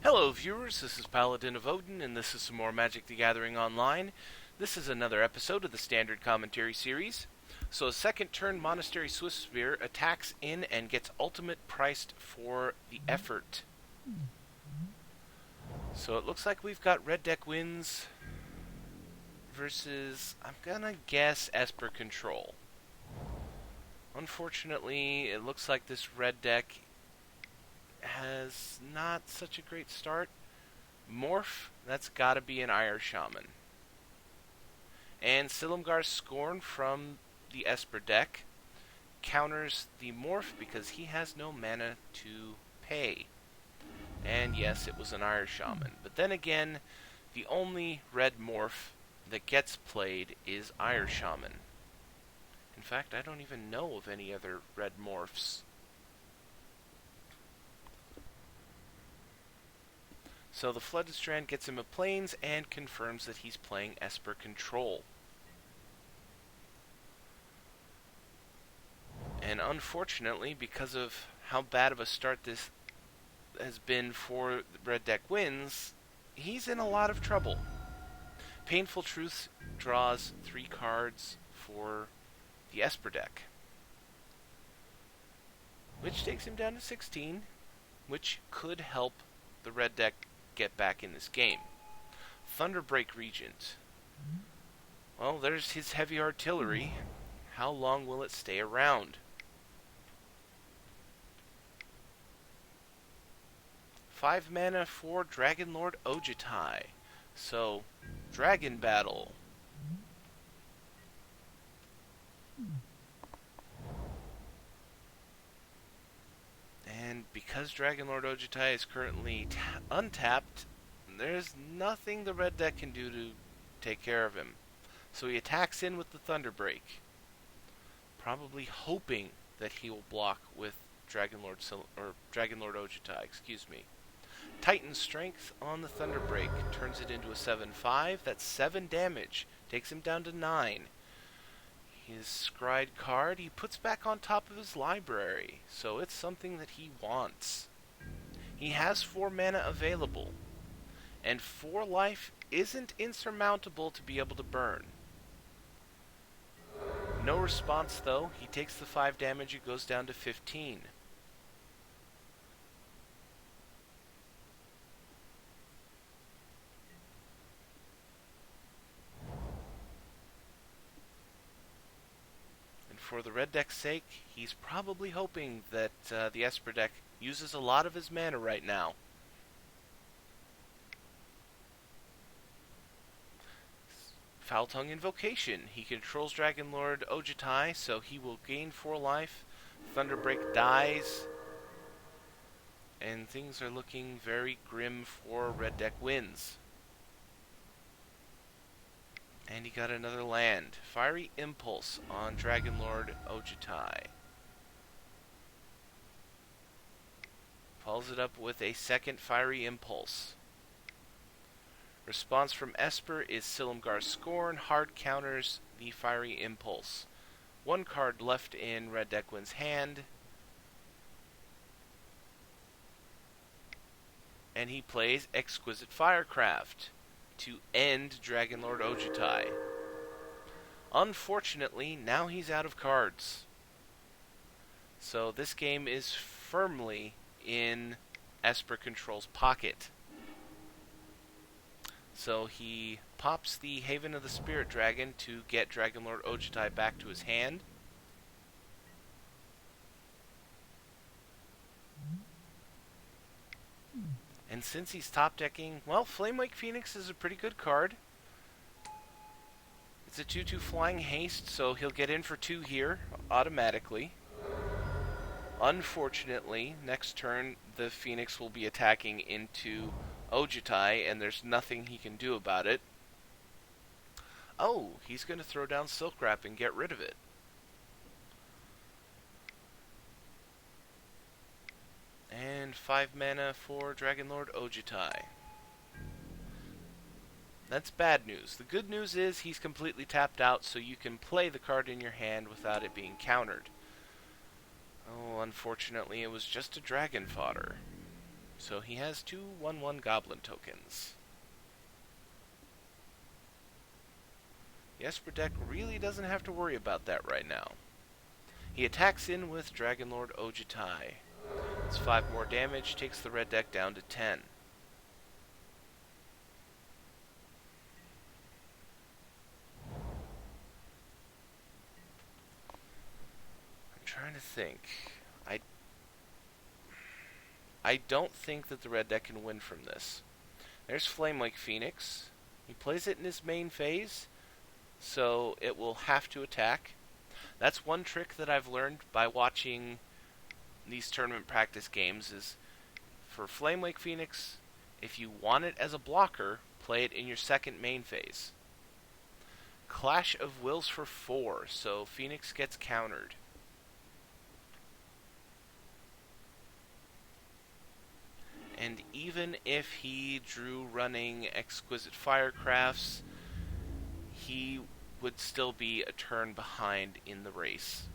Hello viewers, this is Paladin of Odin, and this is some more Magic the Gathering Online. This is another episode of the Standard Commentary series. So a second turn Monastery Swiftspear attacks in and gets ultimate priced for the effort. So it looks like we've got red deck wins versus, I'm gonna guess, Esper Control. Unfortunately, it looks like this red deck has not such a great start. Morph, that's gotta be an Ire Shaman. And Silumgar's Scorn from the Esper deck counters the Morph because he has no mana to pay. And yes, it was an Ire Shaman. But then again, the only red Morph that gets played is Ire Shaman. In fact, I don't even know of any other red Morphs. So the Flooded Strand gets him a Plains and confirms that he's playing Esper Control. And unfortunately, because of how bad of a start this has been for Red Deck wins, he's in a lot of trouble. Painful Truth draws 3 cards for the Esper deck, which takes him down to 16, which could help the Red deck get back in this game. Thunderbreak Regent. Well, there's his heavy artillery. How long will it stay around? 5 mana for Dragonlord Ojutai. So, Dragon Battle. And because Dragonlord Ojutai is currently untapped, there's nothing the red deck can do to take care of him. So he attacks in with the Thunderbreak, probably hoping that he will block with Dragonlord Ojutai, Titan Strength on the Thunderbreak turns it into a 7/5. That's 7 damage. Takes him down to 9. His scryed card he puts back on top of his library, so it's something that he wants. He has 4 mana available, and 4 life isn't insurmountable to be able to burn. No response though, he takes the 5 damage, it goes down to 15. For the red deck's sake, he's probably hoping that the Esper deck uses a lot of his mana right now. Foul Tongue Invocation. He controls Dragonlord Ojutai, so he will gain 4 life. Thunderbreak dies. And things are looking very grim for red deck wins. And he got another land. Fiery Impulse on Dragonlord Ojutai. Follows it up with a second Fiery Impulse. Response from Esper is Silumgar's Scorn. Hard counters the Fiery Impulse. 1 card left in Red Deck Win's hand. And he plays Exquisite Firecraft to end Dragonlord Ojutai. Unfortunately, now he's out of cards. So this game is firmly in Esper Control's pocket. So he pops the Haven of the Spirit Dragon to get Dragonlord Ojutai back to his hand. And since he's top decking, well, Flamewake Phoenix is a pretty good card. It's a 2/2 flying haste, so he'll get in for 2 here automatically. Unfortunately, next turn the Phoenix will be attacking into Ojutai, and there's nothing he can do about it. Oh, he's going to throw down Silk Wrap and get rid of it. And 5 mana for Dragonlord Ojutai. That's bad news. The good news is he's completely tapped out, so you can play the card in your hand without it being countered. Oh, unfortunately, it was just a dragon fodder. So he has two 1/1 goblin tokens. The Esper deck really doesn't have to worry about that right now. He attacks in with Dragonlord Ojutai. It's 5 more damage, takes the red deck down to 10. I'm trying to think. I don't think that the red deck can win from this. There's Flamewake Phoenix. He plays it in his main phase, so it will have to attack. That's one trick that I've learned by watching these tournament practice games is for Flamewake Phoenix, if you want it as a blocker, play it in your second main phase. Clash of Wills for 4, so Phoenix gets countered. And even if he drew running Exquisite Firecrafts, he would still be a turn behind in the race.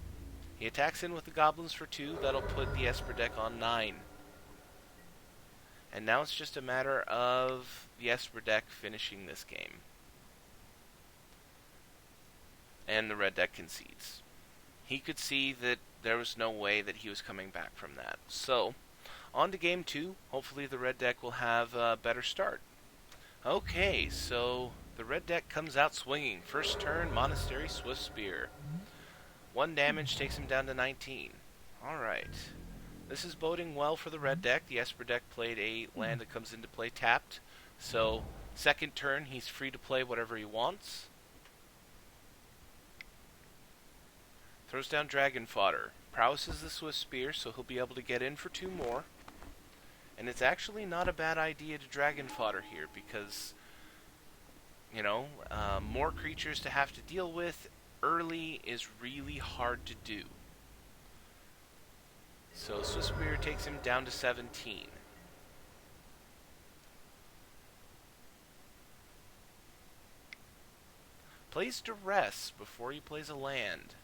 He attacks in with the Goblins for 2, that'll put the Esper deck on 9. And now it's just a matter of the Esper deck finishing this game. And the red deck concedes. He could see that there was no way that he was coming back from that. So, on to game 2. Hopefully the red deck will have a better start. Okay, so the red deck comes out swinging. First turn, Monastery Swift Spear. 1 damage takes him down to 19. Alright. This is boding well for the red deck. The Esper deck played a land that comes into play tapped. So, second turn, he's free to play whatever he wants. Throws down Dragon Fodder. Prowess is the Swift Spear, so he'll be able to get in for 2 more. And it's actually not a bad idea to Dragon Fodder here, because, you know, more creatures to have to deal with early is really hard to do. So Swift Spear takes him down to 17. Plays Duress before he plays a land.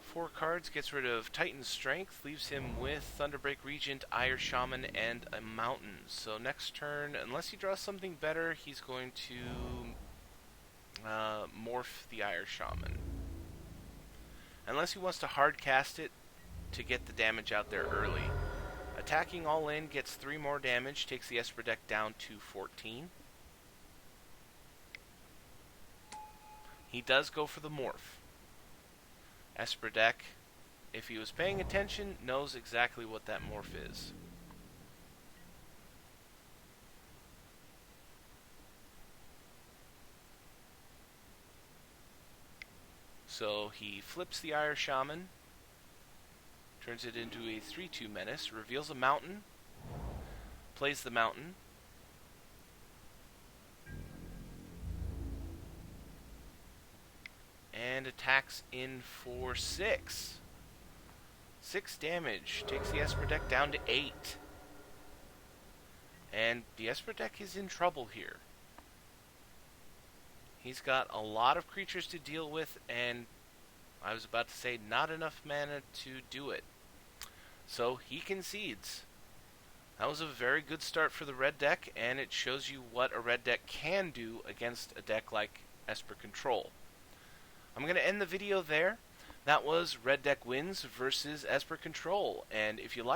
4 cards, gets rid of Titan's Strength, leaves him with Thunderbreak Regent, Ire Shaman, and a Mountain. So next turn, unless he draws something better, he's going to morph the Ire Shaman. Unless he wants to hard cast it to get the damage out there early. Attacking all in gets 3 more damage, takes the Esper deck down to 14. He does go for the morph. Esper deck, if he was paying attention, knows exactly what that morph is. So he flips the Ire Shaman, turns it into a 3/2 menace, reveals a Mountain, plays the Mountain, and attacks in for 6. 6 damage. Takes the Esper deck down to 8. And the Esper deck is in trouble here. He's got a lot of creatures to deal with, and I was about to say not enough mana to do it. So he concedes. That was a very good start for the red deck, and it shows you what a red deck can do against a deck like Esper Control. I'm going to end the video there. That was Red Deck Wins versus Esper Control. And if you like